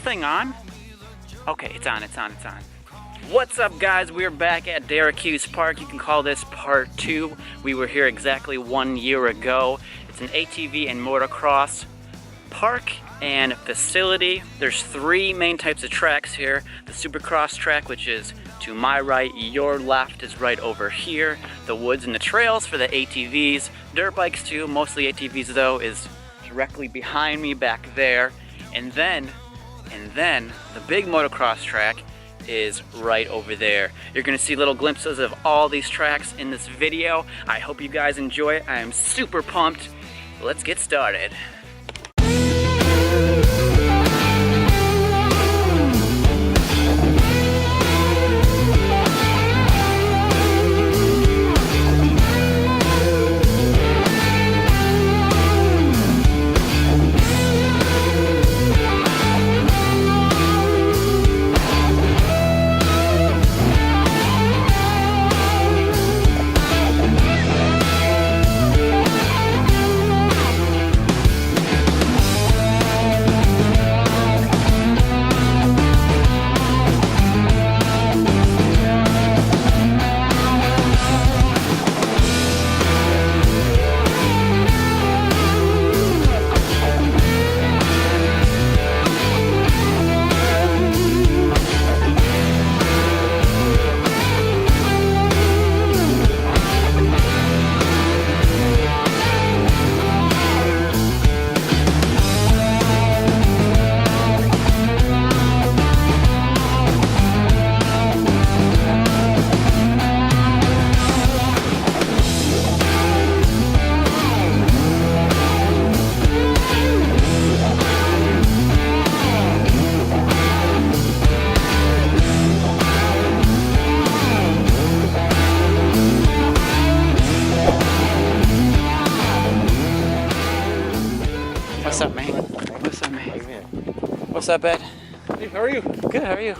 thing on? Okay, it's on. What's up, guys? We're back at Dyracuse Park. You can call this part 2. We were here exactly 1 year ago. It's an ATV and motocross park and facility. There's 3 main types of tracks here. The Supercross track, which is to my right, your left is right over here. The woods and the trails for the ATVs. Dirt bikes too, mostly ATVs though, is directly behind me back there. And then the big motocross track is right over there. You're gonna see little glimpses of all these tracks in this video. I hope you guys enjoy it. I am super pumped. Let's get started. What's up, man? What's up, man? What's up, Ed? Hey, how are you? Good, how are you?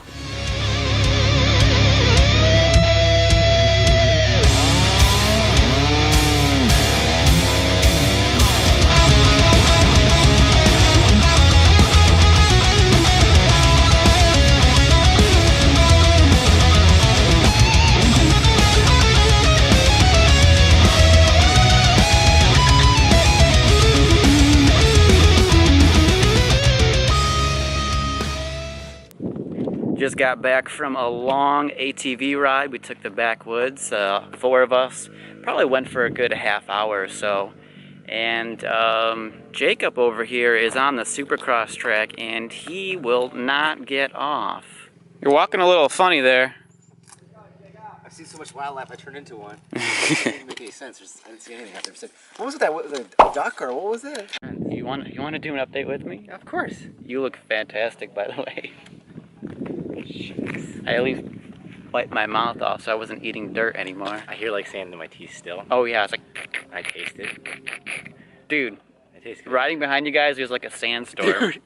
Just got back from a long ATV ride. We took the backwoods, 4 of us. Probably went for a good half hour or so. And Jacob over here is on the Supercross track and he will not get off. You're walking a little funny there. I see so much wildlife, I turned into one. It didn't make any sense. I didn't see anything out there. What was that? Was it a duck or what was it? You want to do an update with me? Yeah, of course. You look fantastic, by the way. I at least wiped my mouth off so I wasn't eating dirt anymore. I hear like sand in my teeth still. Oh yeah, it's like... I taste it. Dude, I taste good. riding behind you guys was like a sandstorm. Dude,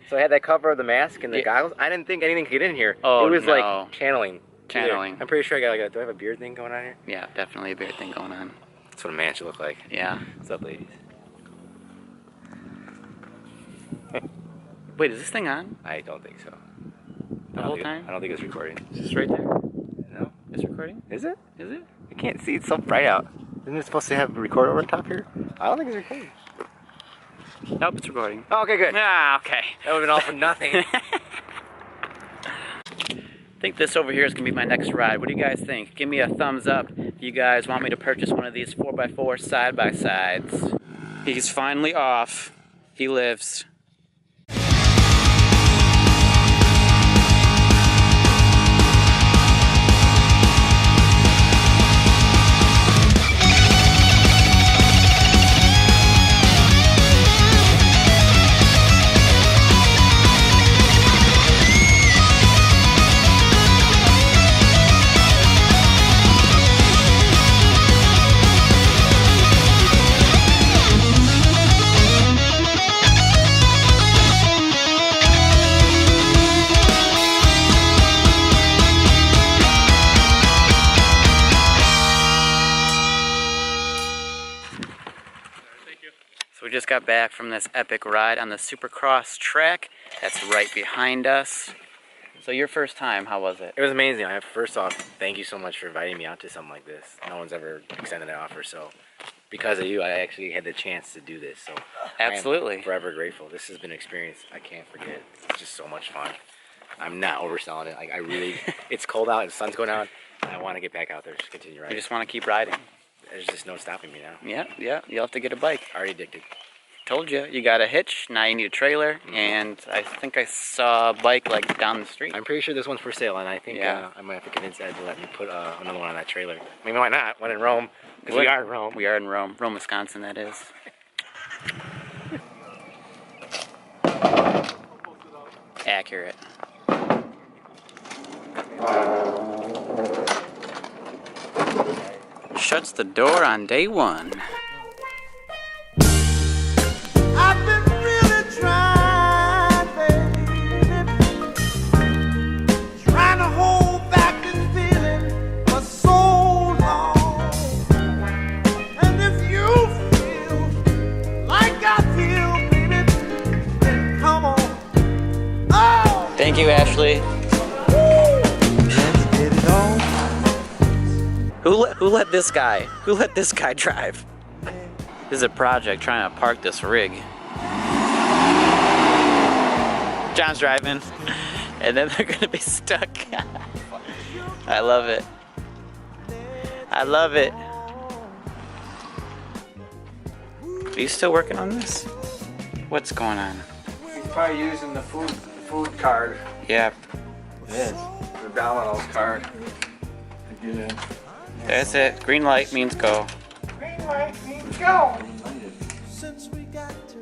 so I had that cover of the mask and the goggles. I didn't think anything could get in here. Oh, it was no. like channeling. Channeling. I'm pretty sure I got like do I have a beard thing going on here? Yeah, definitely a beard thing going on. That's what a man should look like. Yeah. What's up, ladies? Wait, is this thing on? I don't think so. The whole time? I don't think it's recording. Is this right there? No. It's recording? Is it? Is it? I can't see. It's so bright out. Isn't it supposed to have a recorder over the top here? I don't think it's recording. Nope, it's recording. Oh, okay, good. Ah, okay. That would have been all for nothing. I think this over here is going to be my next ride. What do you guys think? Give me a thumbs up if you guys want me to purchase one of these 4x4 side-by-sides. He's finally off. He lives. We just got back from this epic ride on the Supercross track. That's right behind us. So your first time, how was it? It was amazing. First off, thank you so much for inviting me out to something like this. No one's ever extended an offer, so because of you, I actually had the chance to do this. So absolutely, I am forever grateful. This has been an experience I can't forget. It's just so much fun. I'm not overselling it. Like I really, it's cold out, the sun's going out. I want to get back out there, just continue riding. You just want to keep riding. There's just no stopping me now. Yeah. You'll have to get a bike. Already addicted. Told you. You got a hitch. Now you need a trailer, and I think I saw a bike like down the street. I'm pretty sure this one's for sale, and I think I might have to convince Ed to let me put another one on that trailer. Maybe why not? One in Rome, because we are in Rome. We are in Rome, Wisconsin. That is. Accurate. Shuts the door on day one. I've been really trying, baby, trying to hold back this feeling for so long. And if you feel like I feel, baby, then come on. Oh! Thank you, Ashley. Let's get it on. Who let this guy drive? This is a project trying to park this rig. John's driving, and then they're gonna be stuck. I love it. I love it. Are you still working on this? What's going on? He's probably using the food card. Yeah, It is. The Domino's card. Yeah. that's it. Green light means go. Green light means go. Since we got to